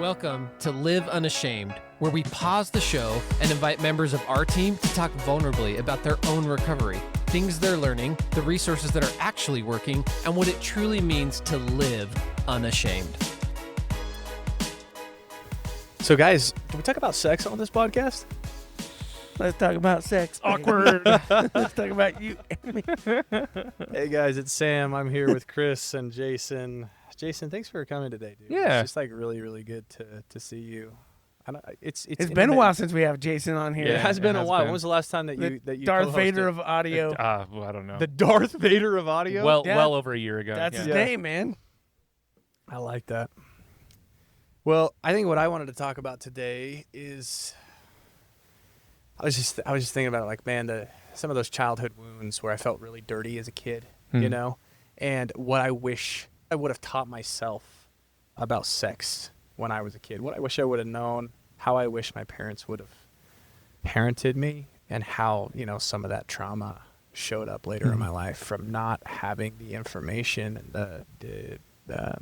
Welcome to Live Unashamed, where we pause the show and invite members of our team to talk vulnerably about their own recovery, things they're learning, the resources that are actually working, and what it truly means to live unashamed. So guys, can we talk about sex on this podcast? Let's talk about sex. Awkward. Let's talk about you and me. Hey guys, it's Sam. I'm here with Chris and Jason. Jason, thanks for coming today, dude. Yeah. It's just like really, really good to see you. It's been a while since we have Jason on here. Yeah, it has been a while. been. When was the last time that you Darth co-hosted? Vader of audio. Well, I don't know. The Darth Vader of audio? Well over a year ago. That's his Yeah. name, man. I like that. Well, I think what I wanted to talk about today is I was just thinking about it, like, man, some of those childhood wounds where I felt really dirty as a kid, you know, and what I wish I would have taught myself about sex when I was a kid. What I wish I would have known, how I wish my parents would have parented me, and how, you know, some of that trauma showed up later in my life from not having the information and the I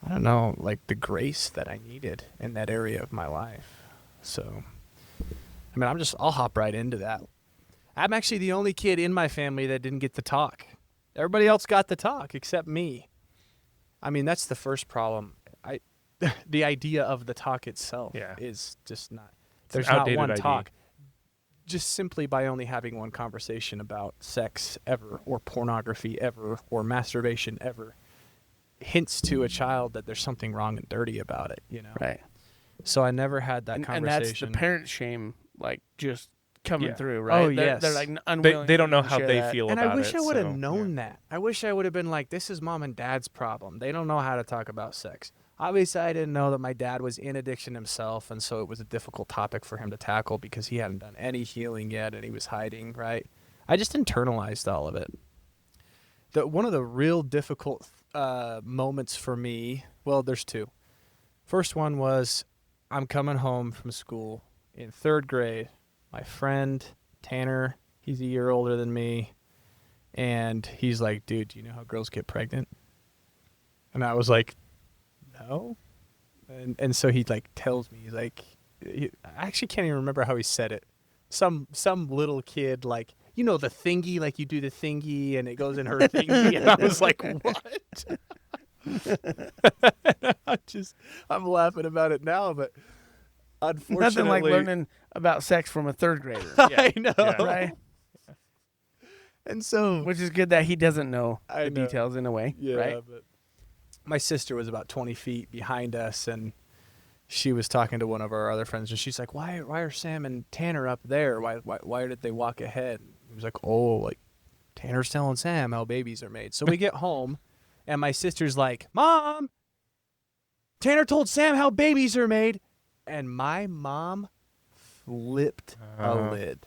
don't know, like the grace that I needed in that area of my life. So, I mean, I'll hop right into that. I'm actually the only kid in my family that didn't get to talk. Everybody else got to talk except me. I mean, that's the first problem. The idea of the talk itself is just not, there's not one talk. Just simply by only having one conversation about sex ever, or pornography ever, or masturbation ever, hints to a child that there's something wrong and dirty about it, you know? Right. So I never had that And conversation. that's the parent shame, like, just coming through, right? Oh, they're, yes. They're like unwilling. They don't know to how share they that. feel And about it. I wish I would have so, known that. I wish I would have been like, this is mom and dad's problem. They don't know how to talk about sex. Obviously, I didn't know that my dad was in addiction himself, and so it was a difficult topic for him to tackle because he hadn't done any healing yet, and he was hiding, right? I just internalized all of it. One of the real difficult moments for me, well, there's two. First one was I'm coming home from school in third grade. My friend, Tanner, he's a year older than me, and he's like, dude, do you know how girls get pregnant? And I was like, no. And so he like tells me, he's like, I actually can't even remember how he said it. Some little kid, like, you know, the thingy, like you do the thingy and it goes in her thingy. And I was like, what? I'm laughing about it now, but unfortunately. Nothing like learning about sex from a third grader. I know. Yeah. Right? And so. Which is good that he doesn't know I the know. details in a way, right? But my sister was about 20 feet behind us, and she was talking to one of our other friends, and she's like, why are Sam and Tanner up there? Why did they walk ahead? And he was like, oh, like Tanner's telling Sam how babies are made. So we get home, and my sister's like, Mom, Tanner told Sam how babies are made. And my mom flipped a lid.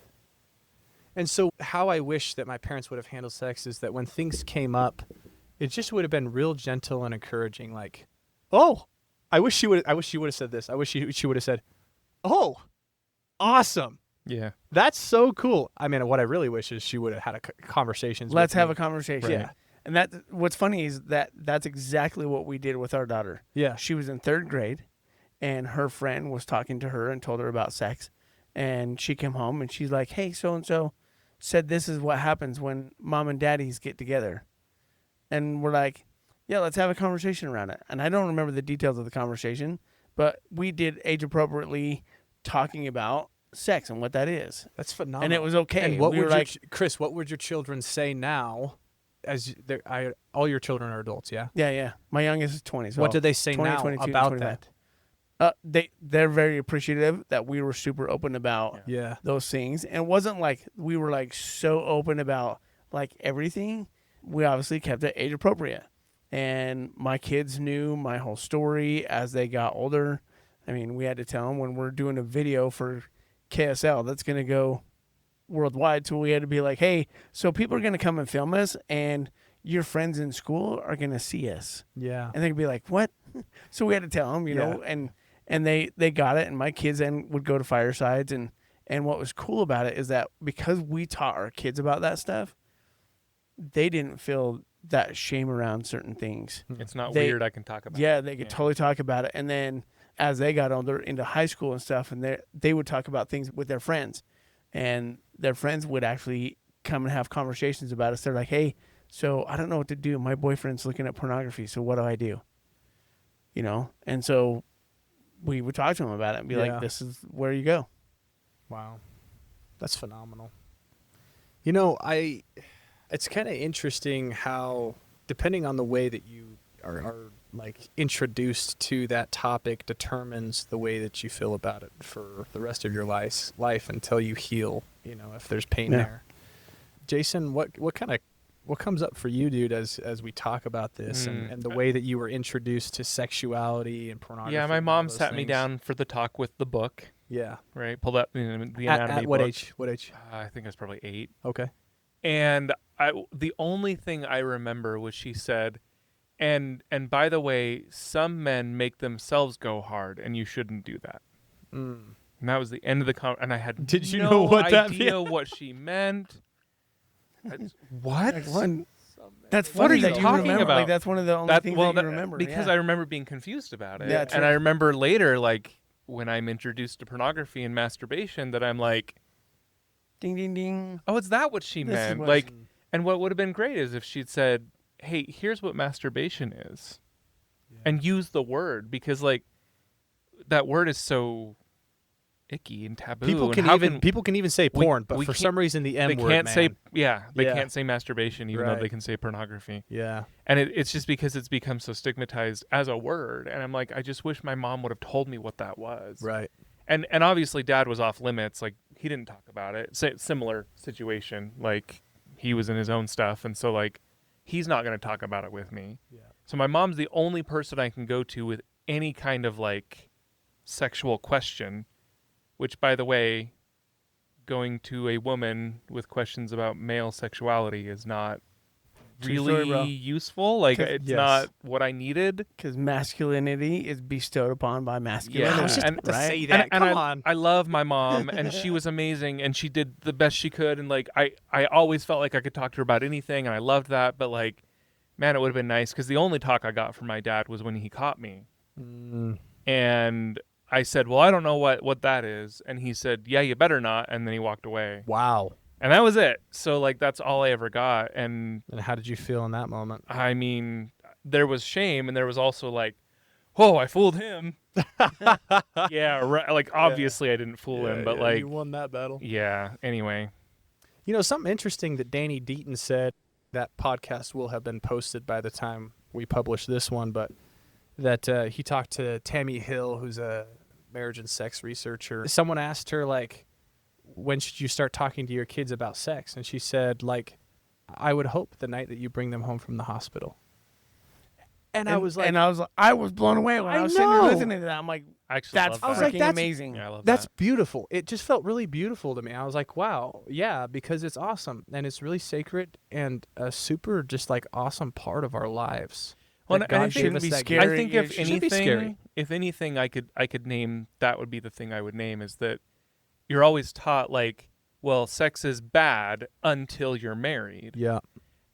And so how I wish that my parents would have handled sex is that when things came up, it just would have been real gentle and encouraging. Like, oh, I wish she would have said this. I wish she would have said, oh, awesome. Yeah. That's so cool. I mean, what I really wish is she would have had a conversations. Let's with have me. a conversation. Yeah. And what's funny is that's exactly what we did with our daughter. Yeah. She was in third grade, and her friend was talking to her and told her about sex. And she came home, and she's like, hey, so-and-so said this is what happens when mom and daddies get together. And we're like, yeah, let's have a conversation around it. And I don't remember the details of the conversation, but we did age-appropriately talking about sex and what that is. That's phenomenal. And it was okay. And what we would were like, Chris, what would your children say now? All your children are adults, yeah? yeah. My youngest is 20. So What do they say 20, now 22, about 25. that? They're very appreciative that we were super open about Yeah. those things. And it wasn't like we were like so open about like everything. We obviously kept it age appropriate. And my kids knew my whole story as they got older. I mean, we had to tell them when we're doing a video for KSL that's going to go worldwide. So we had to be like, hey, so people are going to come and film us, and your friends in school are going to see us. Yeah. And they'd be like, what? So we had to tell them, you know, and they got it. And my kids then would go to firesides. And what was cool about it is that because we taught our kids about that stuff, they didn't feel that shame around certain things. It's not They- weird. I can talk about it. Yeah, they could totally talk about it. And then as they got older into high school and stuff, and they would talk about things with their friends, and their friends would actually come and have conversations about us. They're like, hey, so I don't know what to do. My boyfriend's looking at pornography. So what do I do? You know? And so we would talk to them about it and be like, this is where you go. Wow. That's phenomenal. You know, it's kind of interesting how, depending on the way that you are like introduced to that topic, determines the way that you feel about it for the rest of your life until you heal, you know, if there's pain there. Jason, what comes up for you, dude, as we talk about this and the way that you were introduced to sexuality and pornography? Yeah, my and all mom those sat me things? down for the talk with the book. Yeah. Right, pulled up the anatomy At what book. age? What age? I think I was probably 8. Okay. And the only thing I remember was she said, and by the way, some men make themselves go hard, and you shouldn't do that. Mm. And that was the end of the and I had Did you no know what that idea meant? what she meant. What? That's What funny are you that talking remember. about? Like, that's one of the only things that you remember. Because I remember being confused about it. Yeah, and true. I remember later, like, when I'm introduced to pornography and masturbation, that I'm like, ding, ding, ding. oh, is that what she This is meant? what Like, and what would have been great is if she'd said, hey, here's what masturbation is. And use the word, because, like, that word is so icky and taboo. People can even say porn, but for some reason the M they word, can't man. say they Yeah. can't say masturbation, even though Right. they can say pornography. Yeah. And it's just because it's become so stigmatized as a word. And I'm like, I just wish my mom would have told me what that was. Right. And obviously Dad was off limits. Like, he didn't talk about it. Similar situation. Like, he was in his own stuff, and so, like, he's not going to talk about it with me. Yeah. So my mom's the only person I can go to with any kind of, like, sexual question, which, by the way, going to a woman with questions about male sexuality is not True really story, bro. useful. Like, it's Yes. not what I needed. Because masculinity is bestowed upon by masculinity. I was just about to right? say that. And Come on. I love my mom, and she was amazing, and she did the best she could, and, like, I always felt like I could talk to her about anything, and I loved that. But, like, man, it would have been nice, because the only talk I got from my dad was when he caught me. And I said, well, I don't know what that is. And he said, yeah, you better not. And then he walked away. Wow. And that was it. So, like, that's all I ever got. And And how did you feel in that moment? I mean, there was shame, and there was also, like, whoa, I fooled him. Yeah, right. Like, obviously I didn't fool him, but, like, you won that battle. yeah, anyway. You know, something interesting that Danny Deaton said, that podcast will have been posted by the time we publish this one, but that he talked to Tammy Hill, who's a marriage and sex researcher. Someone asked her, like, when should you start talking to your kids about sex? And she said, like, I would hope the night that you bring them home from the hospital. And I was like, I was blown away when I was sitting there listening to that. I'm like, I actually that's love I was that. like, freaking that's- amazing. Yeah, I love that's that. beautiful. It just felt really beautiful to me. I was like, wow, yeah, because it's awesome and it's really sacred and a super just like awesome part of our lives. Well, That and I God think gave us be that scary. gift. I think It if shouldn't be scary. anything, I could name, that would be the thing I would name, is that you're always taught, like, well, sex is bad until you're married. Yeah.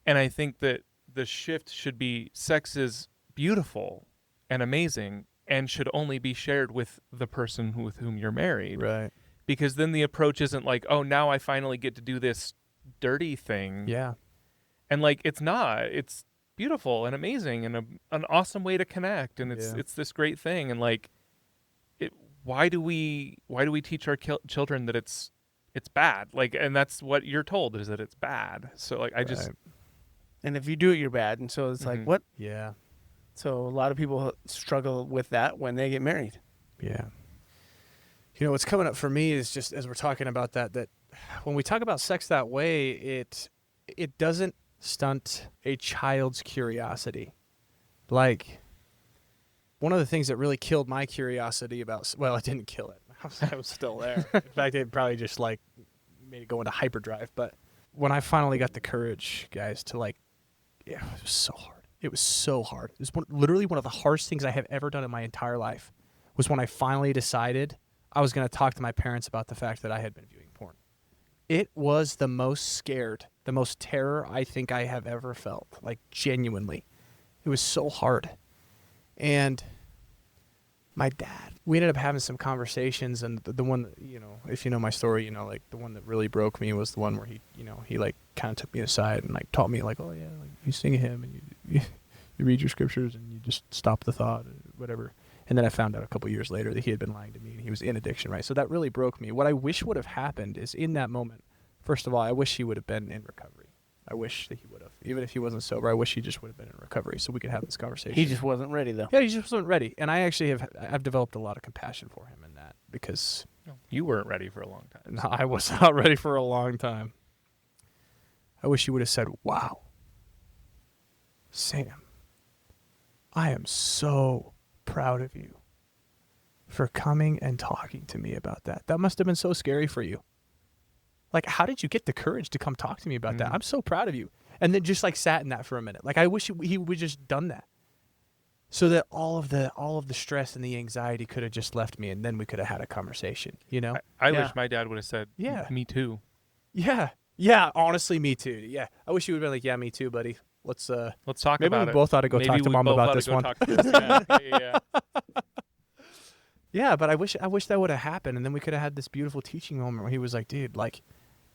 And I think that the shift should be, sex is beautiful and amazing and should only be shared with the person with whom you're married. Right. Because then the approach isn't like, oh, now I finally get to do this dirty thing. Yeah. And, like, it's not. It's beautiful and amazing and an awesome way to connect, and it's this great thing. And, like, why do we teach our children that it's bad? Like, and that's what you're told, is that it's bad. So, like, I just And if you do it, you're bad. And so it's like, Mhm. what? Yeah. So a lot of people struggle with that when they get married. Yeah. You know, what's coming up for me is just as we're talking about that when we talk about sex that way, it doesn't stunt a child's curiosity. Like, one of the things that really killed my curiosity about, well, it didn't kill it. I was still there. In fact, it probably just, like, made it go into hyperdrive. But when I finally got the courage, guys, to, like, yeah, it was so hard. It was so hard. It was literally one of the hardest things I have ever done in my entire life, was when I finally decided I was going to talk to my parents about the fact that I had been viewing porn. It was the most scared, the most terror I think I have ever felt. Like, genuinely. It was so hard. And my dad, we ended up having some conversations, and the one that, you know, if you know my story, you know, like the one that really broke me was the one where he, you know, he like kind of took me aside and like taught me like, oh yeah, like you sing a hymn and you read your scriptures and you just stop the thought or whatever. And then I found out a couple years later that he had been lying to me and he was in addiction, right? So that really broke me. What I wish would have happened is in that moment, first of all, I wish he would have been in recovery. I wish that he would have. Even if he wasn't sober, I wish he just would have been in recovery so we could have this conversation. He just wasn't ready, though. Yeah, he just wasn't ready. And I actually I've developed a lot of compassion for him in that because You weren't ready for a long time. no, I was not ready for a long time. I wish he would have said, wow, Sam, I am so proud of you for coming and talking to me about that. That must have been so scary for you. Like, how did you get the courage to come talk to me about that? I'm so proud of you. And then just like sat in that for a minute. Like, I wish he would just done that, so that all of the stress and the anxiety could have just left me, and then we could have had a conversation. You know? I Yeah. wish my dad would have said, Yeah. me too. Yeah. Yeah. Honestly, me too. Yeah. I wish he would have been like, yeah, me too, buddy. Let's talk maybe about we it. both ought to go Maybe talk to we mom both about ought to this go one. talk to this. Yeah. Yeah, but I wish that would have happened, and then we could have had this beautiful teaching moment where he was like, dude, like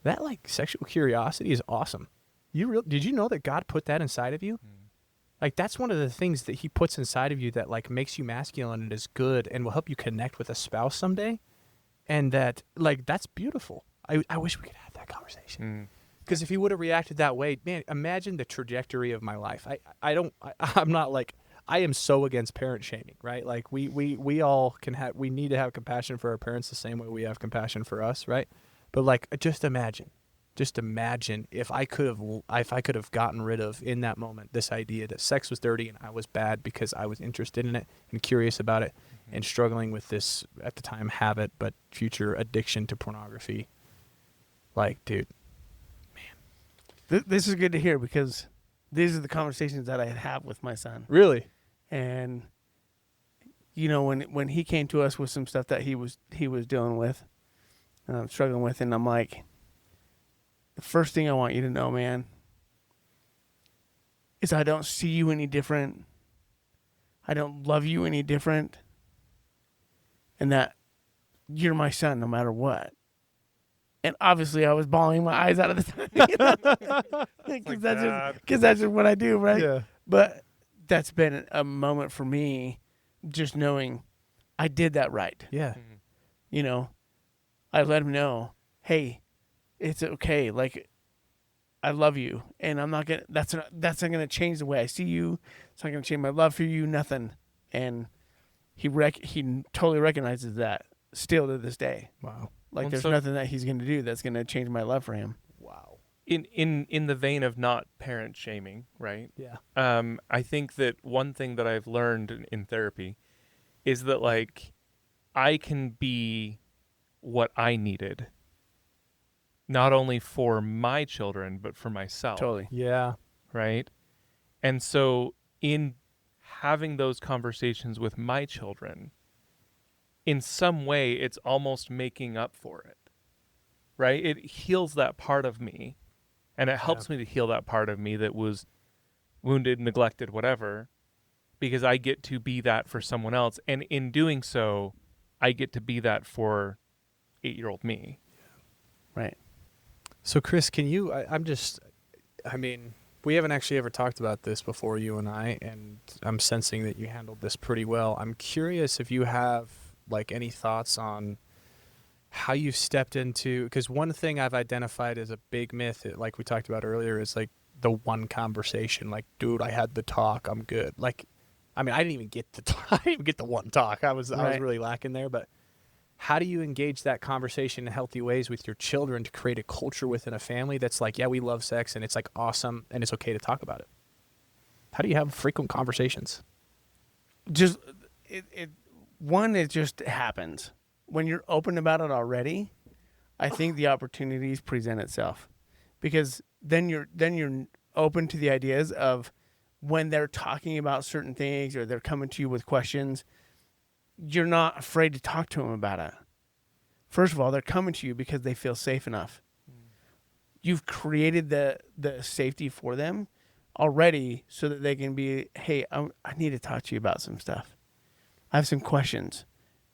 that like sexual curiosity is awesome. Did you know that God put that inside of you? Like, that's one of the things that he puts inside of you that like makes you masculine and is good and will help you connect with a spouse someday. And that, like, that's beautiful. I wish we could have that conversation. Because if he would have reacted that way, man, imagine the trajectory of my life. I'm not like, I am so against parent shaming, right? Like we all we need to have compassion for our parents the same way we have compassion for us, right? But like, just imagine if I could have gotten rid of in that moment this idea that sex was dirty and I was bad because I was interested in it and curious about it and struggling with this at the time habit, but future addiction to pornography. Like, dude, This is good to hear because these are the conversations that I have with my son. really? And you know, when he came to us with some stuff that he was dealing with, struggling with, and I'm like, the first thing I want you to know, man, is I don't see you any different. I don't love you any different. And that you're my son no matter what. And obviously I was bawling my eyes out of the time. Because that's just what I do, right? Yeah. But that's been a moment for me, just knowing I did that right. Yeah. You know, I let him know, hey, it's okay. Like, I love you, and I'm not gonna. That's not gonna change the way I see you. It's not gonna change my love for you. Nothing. And he totally recognizes that still to this day. Wow. Like, Well, there's so- nothing that he's gonna do that's gonna change my love for him. Wow. In the vein of not parent shaming, right? Yeah. I think that one thing that I've learned in therapy is that, like, I can be what I needed, not only for my children, but for myself. Totally. Yeah. Right? And so in having those conversations with my children, in some way, it's almost making up for it. Right? It heals that part of me, and it helps me to heal that part of me that was wounded, neglected, whatever, because I get to be that for someone else. And in doing so, I get to be that for 8-year-old me. Right. So, Chris, can you? I mean, we haven't actually ever talked about this before, you and I, and I'm sensing that you handled this pretty well. I'm curious if you have like any thoughts on how you've stepped into, because one thing I've identified as a big myth, like we talked about earlier, is like the one conversation. Like, dude, I had the talk, I'm good. Like, I mean, I didn't even get the I didn't even get the one talk. I was really lacking there, but. How do you engage that conversation in healthy ways with your children to create a culture within a family that's like, yeah, we love sex and it's like awesome and it's okay to talk about it? How do you have frequent conversations? Just it just happens when you're open about it already. I think the opportunities present itself, because then you're open to the ideas of when they're talking about certain things or they're coming to you with questions. You're not afraid to talk to them about it. First of all, they're coming to you because they feel safe enough. you've created the safety for them already so that they can be, hey, I need to talk to you about some stuff. I have some questions.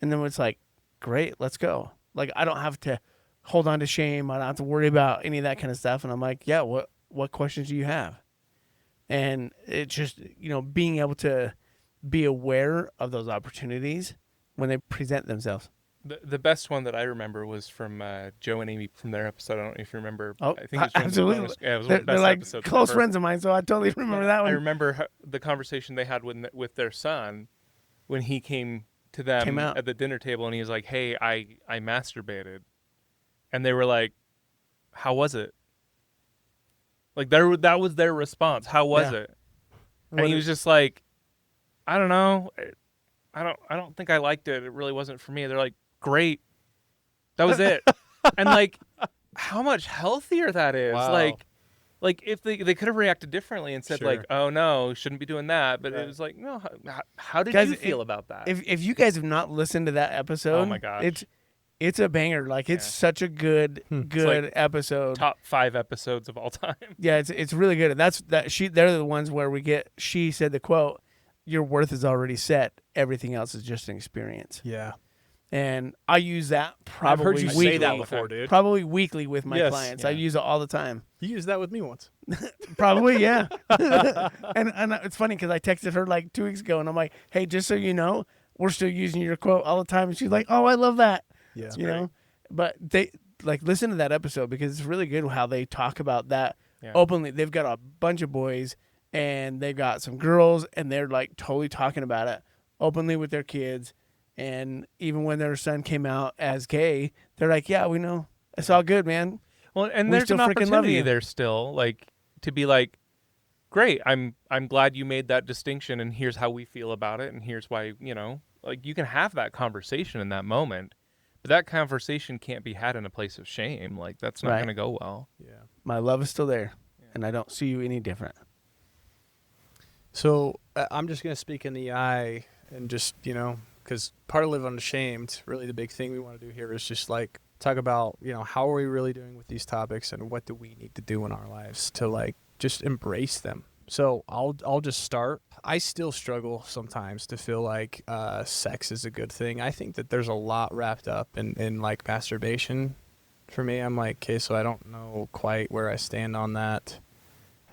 And then it's like, great, let's go. Like, I don't have to hold on to shame. I don't have to worry about any of that kind of stuff. And I'm like, yeah, what questions do you have? And it's just, being able to be aware of those opportunities when they present themselves. The best one that I remember was from Joe and Amy from their episode. I don't know if you remember. Oh, I think it was absolutely. It was one of the They're best like episodes close ever. friends of mine, so I totally remember that one. I remember the conversation they had with their son when he came to them Came out. at the dinner table, and he was like, "Hey, I masturbated," and they were like, "How was it?" Like that was their response. How was Yeah. it? And he was just like, "I don't know. I don't think I liked it. It really wasn't for me." They're like, "Great, that was it." And like, how much healthier that is. Wow. Like if they could have reacted differently and said Sure. like, "Oh no, shouldn't be doing that," but Right. it was like, "No, how did Guys, you feel about that?" If you guys have not listened to that episode, Oh my gosh. it's a banger. Like, it's Yeah. such a good like episode. Top 5 episodes of all time. Yeah, it's really good. And they're the ones where she said the quote, "Your worth is already set. Everything else is just an experience." Yeah. And I use that I've probably heard you weekly. say that before, dude. Probably weekly with my Yes. clients. I Yeah. use it all the time. You used that with me once. Probably, yeah. and it's funny because I texted her like 2 weeks ago, and I'm like, "Hey, just so you know, we're still using your quote all the time." And she's like, "Oh, I love that." Yeah. You know, but they listen to that episode because it's really good how they talk about that Yeah. openly. They've got a bunch of boys and they've got some girls, and they're like totally talking about it openly with their kids. And even when their son came out as gay, they're like, "Yeah, we know. It's all good, man." Well, and We there's still an freaking love opportunity you. there still, like to be like, "Great, I'm glad you made that distinction, and here's how we feel about it, and here's why." Like you can have that conversation in that moment, but that conversation can't be had in a place of shame. Like that's not Right. going to go well. Yeah. My love is still there, and I don't see you any different. So I'm just going to speak in the eye and just, because part of Live Unashamed, really the big thing we want to do here is just like talk about, how are we really doing with these topics and what do we need to do in our lives to like just embrace them. So I'll just start. I still struggle sometimes to feel like sex is a good thing. I think that there's a lot wrapped up in like masturbation. For me, I'm like, okay, so I don't know quite where I stand on that.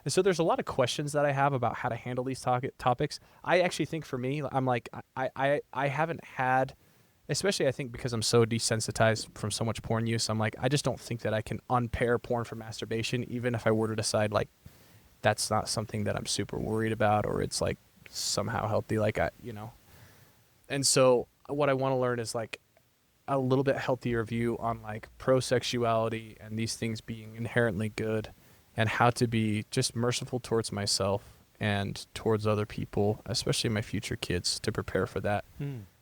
And so there's a lot of questions that I have about how to handle these topics. I actually think for me, I'm like, I haven't had, especially I think because I'm so desensitized from so much porn use, I'm like, I just don't think that I can unpair porn from masturbation, even if I were to decide like that's not something that I'm super worried about or it's like somehow healthy, like And so what I want to learn is like a little bit healthier view on like pro-sexuality and these things being inherently good and how to be just merciful towards myself and towards other people, especially my future kids, to prepare for that.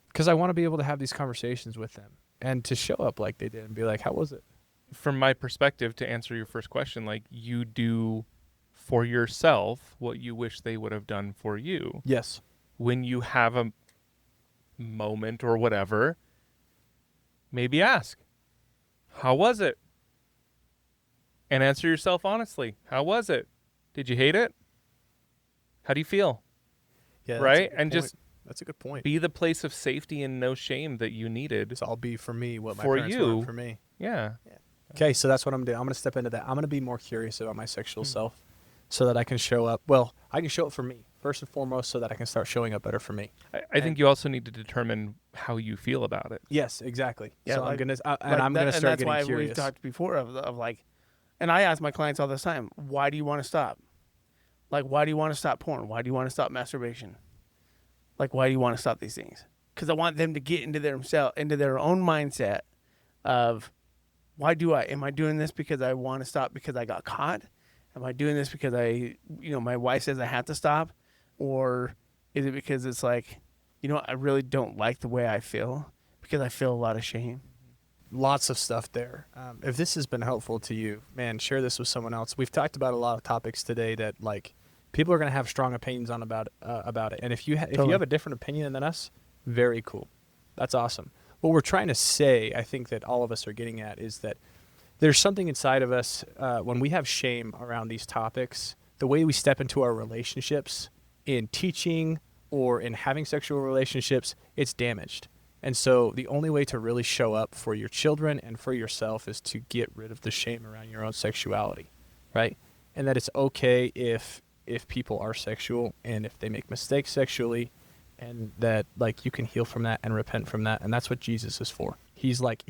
Because I want to be able to have these conversations with them and to show up like they did and be like, how was it? From my perspective, to answer your first question, like you do for yourself what you wish they would have done for you. Yes. When you have a moment or whatever, maybe ask, how was it? And answer yourself honestly. How was it? Did you hate it? How do you feel? Yeah. Right? And just that's a good point. be the place of safety and no shame that you needed. This all be for me what my For parents you. were for me. Yeah. Okay, so that's what I'm doing. I'm going to step into that. I'm going to be more curious about my sexual self so that I can show up. Well, I can show up for me, first and foremost, so that I can start showing up better for me. I think you also need to determine how you feel about it. Yes, exactly. Yeah, so like- I'm going to Like I'm going to that- start and that's getting why curious. we've talked before of like, and I ask my clients all this time, why do you want to stop? Like, why do you want to stop porn? Why do you want to stop masturbation? Like, why do you want to stop these things? Because I want them to get into their own mindset of, am I doing this because I want to stop because I got caught? Am I doing this because my wife says I have to stop? Or is it because it's like, I really don't like the way I feel because I feel a lot of shame? Lots of stuff there. If this has been helpful to you, man, share this with someone else. We've talked about a lot of topics today that like people are going to have strong opinions on about it. And if you if you have a different opinion than us, very cool. That's awesome. What we're trying to say, I think that all of us are getting at is that there's something inside of us when we have shame around these topics, the way we step into our relationships in teaching or in having sexual relationships, it's damaged. And so the only way to really show up for your children and for yourself is to get rid of the shame around your own sexuality, right? And that it's okay if people are sexual and if they make mistakes sexually, and that like you can heal from that and repent from that. And that's what Jesus is for. He's like,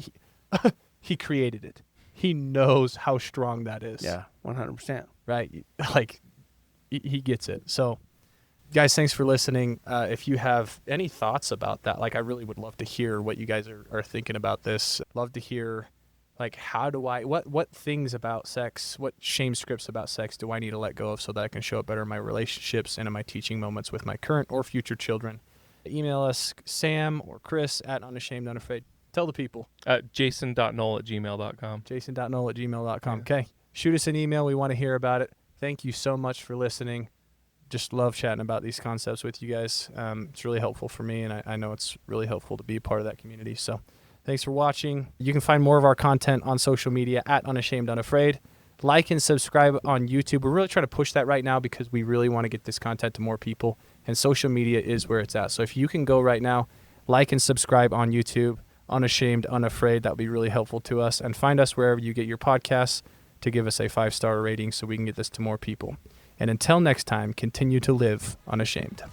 he created it. He knows how strong that is. Yeah, 100%. Right? Like he gets it. So guys, thanks for listening. If you have any thoughts about that, like I really would love to hear what you guys are thinking about this. Love to hear like what things about sex, what shame scripts about sex do I need to let go of so that I can show up better in my relationships and in my teaching moments with my current or future children. Email us, Sam or Chris at Unashamed, Unafraid. Tell the people. Jason.knoll@gmail.com. Jason.knoll@gmail.com. Yeah. Okay. Shoot us an email. We want to hear about it. Thank you so much for listening. Just love chatting about these concepts with you guys. It's really helpful for me, and I know it's really helpful to be a part of that community. So thanks for watching. You can find more of our content on social media at Unashamed Unafraid. Like and subscribe on YouTube. We're really trying to push that right now because we really want to get this content to more people, and social media is where it's at. So if you can go right now, like and subscribe on YouTube, Unashamed Unafraid, that would be really helpful to us. And find us wherever you get your podcasts to give us a 5-star rating so we can get this to more people. And until next time, continue to live unashamed.